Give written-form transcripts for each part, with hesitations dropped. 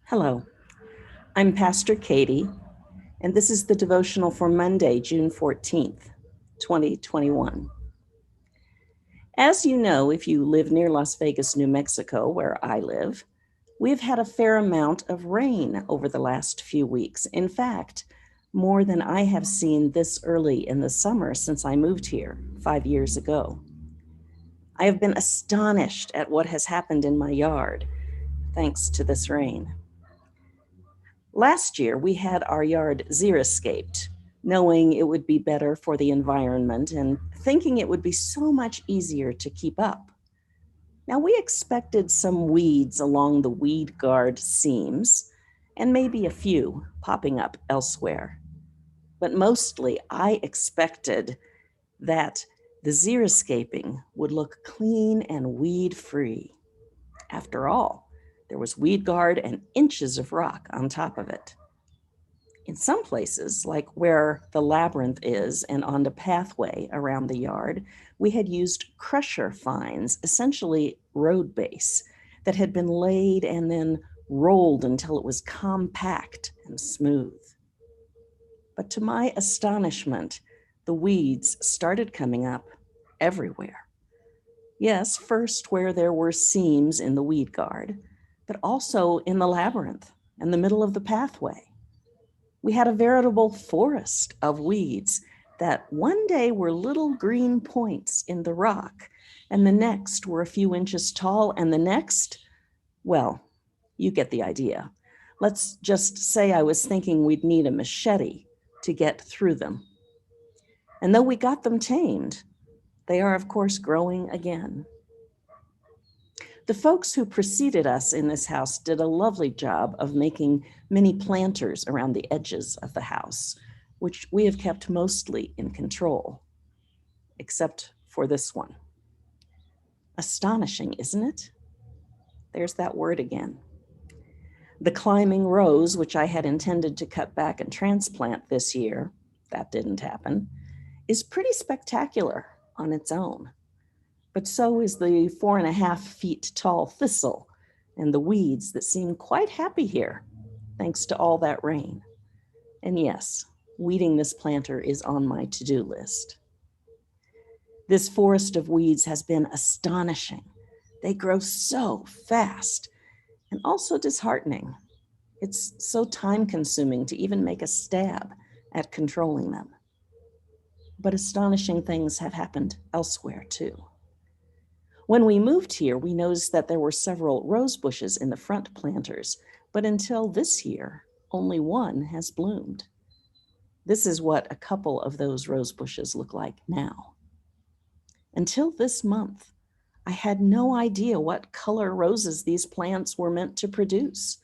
Hello, I'm Pastor Katie, and this is the devotional for Monday, June 14th, 2021. As you know, if you live near Las Vegas, New Mexico, where I live, we've had a fair amount of rain over the last few weeks. In fact, more than I have seen this early in the summer since I moved here 5 years ago. I have been astonished at what has happened in my yard thanks to this rain. Last year, we had our yard xeriscaped, knowing it would be better for the environment and thinking it would be so much easier to keep up. Now, we expected some weeds along the weed guard seams and maybe a few popping up elsewhere. But mostly, I expected that the xeriscaping would look clean and weed free. After all, there was weed guard and inches of rock on top of it. In some places, like where the labyrinth is and on the pathway around the yard, we had used crusher fines, essentially road base, that had been laid and then rolled until it was compact and smooth. But to my astonishment, the weeds started coming up everywhere. Yes, first where there were seams in the weed guard, but also in the labyrinth and the middle of the pathway. We had a veritable forest of weeds that one day were little green points in the rock, and the next were a few inches tall, and the next, well, you get the idea. Let's just say I was thinking we'd need a machete to get through them. And though we got them tamed, they are, of course, growing again. The folks who preceded us in this house did a lovely job of making many planters around the edges of the house, which we have kept mostly in control, except for this one. Astonishing, isn't it? There's that word again. The climbing rose, which I had intended to cut back and transplant this year, that didn't happen, is pretty spectacular on its own. But so is the 4.5 feet tall thistle and the weeds that seem quite happy here, thanks to all that rain. And yes, weeding this planter is on my to-do list. This forest of weeds has been astonishing. They grow so fast and also disheartening. It's so time-consuming to even make a stab at controlling them. But astonishing things have happened elsewhere too. When we moved here, we noticed that there were several rose bushes in the front planters, but until this year, only one has bloomed. This is what a couple of those rose bushes look like now. Until this month, I had no idea what color roses these plants were meant to produce.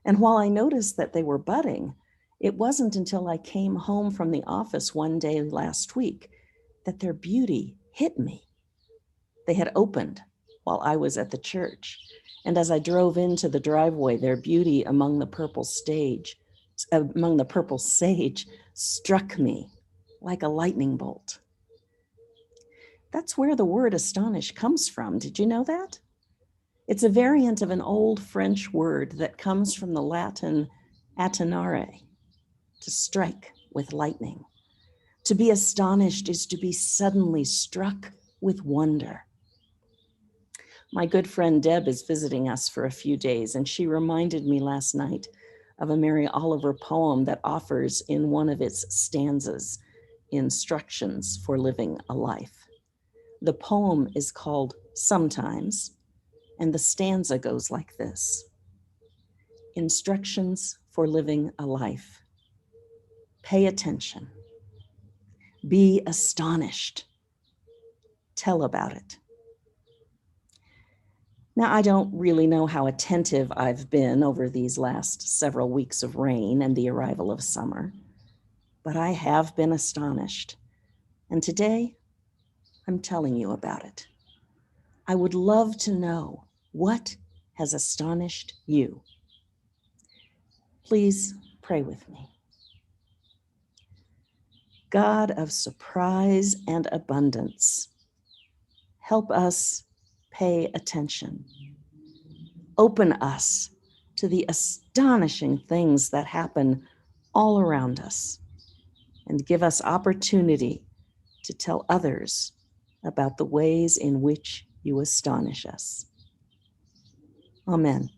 And while I noticed that they were budding, it wasn't until I came home from the office one day last week that their beauty hit me. They had opened while I was at the church, and as I drove into the driveway, their beauty among the purple sage struck me like a lightning bolt. That's where the word astonish comes from. Did you know that? It's a variant of an old French word that comes from the Latin attonare, to strike with lightning. To be astonished is to be suddenly struck with wonder. My good friend Deb is visiting us for a few days, and she reminded me last night of a Mary Oliver poem that offers in one of its stanzas instructions for living a life. The poem is called Sometimes, and the stanza goes like this: Instructions for living a life. Pay attention. Be astonished. Tell about it. Now, I don't really know how attentive I've been over these last several weeks of rain and the arrival of summer, but I have been astonished. And today, I'm telling you about it. I would love to know what has astonished you. Please pray with me. God of surprise and abundance, help us pay attention. Open us to the astonishing things that happen all around us, and give us opportunity to tell others about the ways in which you astonish us. Amen.